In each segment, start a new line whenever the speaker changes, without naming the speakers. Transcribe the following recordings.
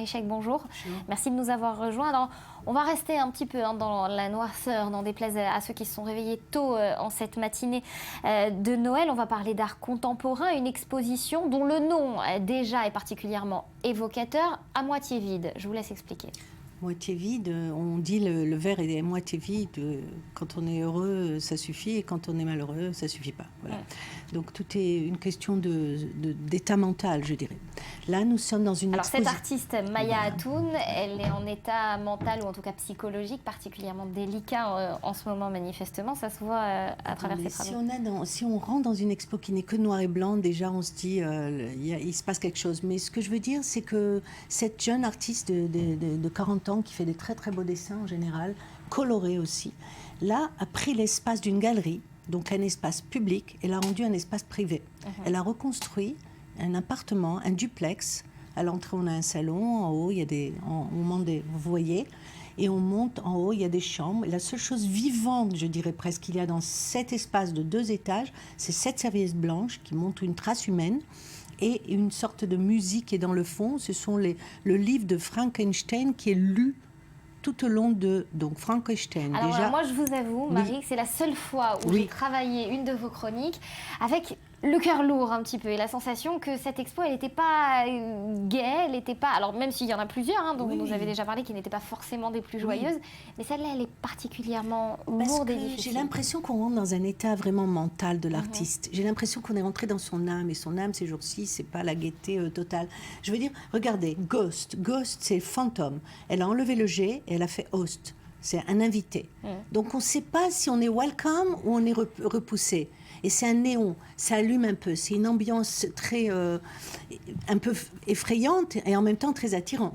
Marie Chek, bonjour.
Bonjour.
Merci de nous avoir rejoints. Alors, on va rester un petit peu dans la noirceur, n'en déplaise à ceux qui se sont réveillés tôt en cette matinée de Noël. On va parler d'art contemporain, une exposition dont le nom déjà est particulièrement évocateur, à moitié vide. Je vous laisse expliquer.
Moitié vide, on dit le verre est à moitié vide. Quand on est heureux, ça suffit, et quand on est malheureux, ça suffit pas. Voilà. Ouais. Donc tout est une question d'état mental, je dirais. Là, nous sommes dans une exposition.
Alors cette artiste, Maya Hatoun, elle est en état mental ou en tout cas psychologique particulièrement délicat en ce moment, manifestement. Ça se voit à travers ses travaux.
Si on rentre dans une expo qui n'est que noir et blanc, déjà on se dit il se passe quelque chose. Mais ce que je veux dire, c'est que cette jeune artiste de 40 ans qui fait des très très beaux dessins en général, colorés aussi, là a pris l'espace d'une galerie, donc un espace public, et l'a rendu un espace privé. Elle a reconstruit un appartement, un duplex. À l'entrée, on a un salon, en haut, il y a vous voyez, et on monte en haut, il y a des chambres. Et la seule chose vivante, je dirais presque, qu'il y a dans cet espace de 2 étages, c'est cette serviette blanche qui montre une trace humaine et une sorte de musique qui est dans le fond. Ce sont le livre de Frankenstein qui est lu tout au long de Frankenstein.
Alors
déjà,
moi, je vous avoue, Marie, que c'est la seule fois où j'ai travaillé une de vos chroniques avec le cœur lourd un petit peu et la sensation que cette expo, elle n'était pas gaie, elle n'était pas... Alors même s'il y en a plusieurs, dont vous nous avez déjà parlé, qui n'étaient pas forcément des plus joyeuses, mais celle-là, elle est particulièrement lourde et difficile.
J'ai l'impression qu'on rentre dans un état vraiment mental de l'artiste. J'ai l'impression qu'on est rentré dans son âme, et son âme, ces jours-ci, c'est pas la gaieté totale. Je veux dire, regardez, Ghost, c'est fantôme. Elle a enlevé le G et elle a fait host. C'est un invité. Donc on ne sait pas si on est welcome ou on est repoussé. Et c'est un néon, ça allume un peu. C'est une ambiance très, un peu effrayante et en même temps très attirante.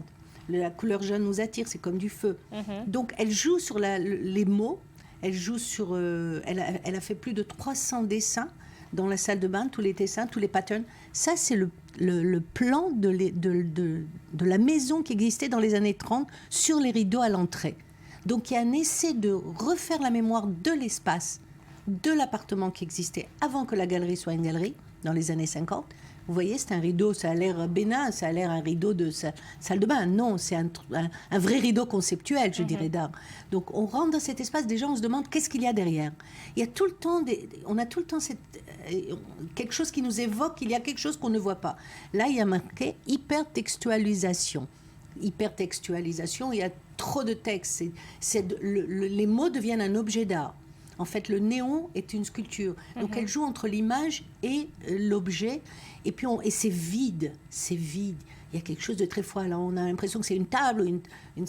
La couleur jaune nous attire, c'est comme du feu. Donc elle joue sur les mots, elle joue sur... elle a fait plus de 300 dessins dans la salle de bain, tous les dessins, tous les patterns. Ça, c'est le plan de la maison qui existait dans les années 30 sur les rideaux à l'entrée. Donc il y a un essai de refaire la mémoire de l'espace, de l'appartement qui existait avant que la galerie soit une galerie, dans les années 50. Vous voyez, c'est un rideau, ça a l'air bénin, ça a l'air un rideau de salle de bain. Non, c'est un vrai rideau conceptuel, je dirais, d'art. Donc on rentre dans cet espace, déjà on se demande qu'est-ce qu'il y a derrière. Il y a tout le temps, on a tout le temps quelque chose qui nous évoque, il y a quelque chose qu'on ne voit pas. Là, il y a marqué hypertextualisation. Hypertextualisation, il y a trop de texte. Les mots deviennent un objet d'art. En fait, le néon est une sculpture. Donc, elle joue entre l'image et l'objet. Et puis, c'est vide. C'est vide. Il y a quelque chose de très froid. Là, on a l'impression que c'est une table ou une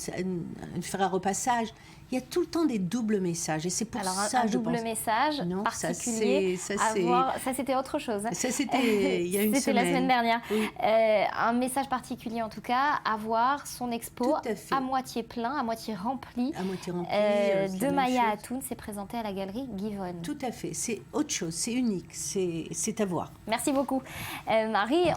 fer à repassage. Il y a tout le temps des doubles messages. Et c'est pour ça,
un double message particulier à voir. Ça, c'était autre chose.
Ça, c'était il y a une semaine.
C'était la semaine dernière.
Oui.
Un message particulier, en tout cas, à voir son expo à moitié plein, à moitié rempli.
À moitié rempli.
De Maya Hatoun, c'est présenté à la galerie Givon.
Tout à fait. C'est autre chose. C'est unique. C'est à voir.
Merci beaucoup, Marie.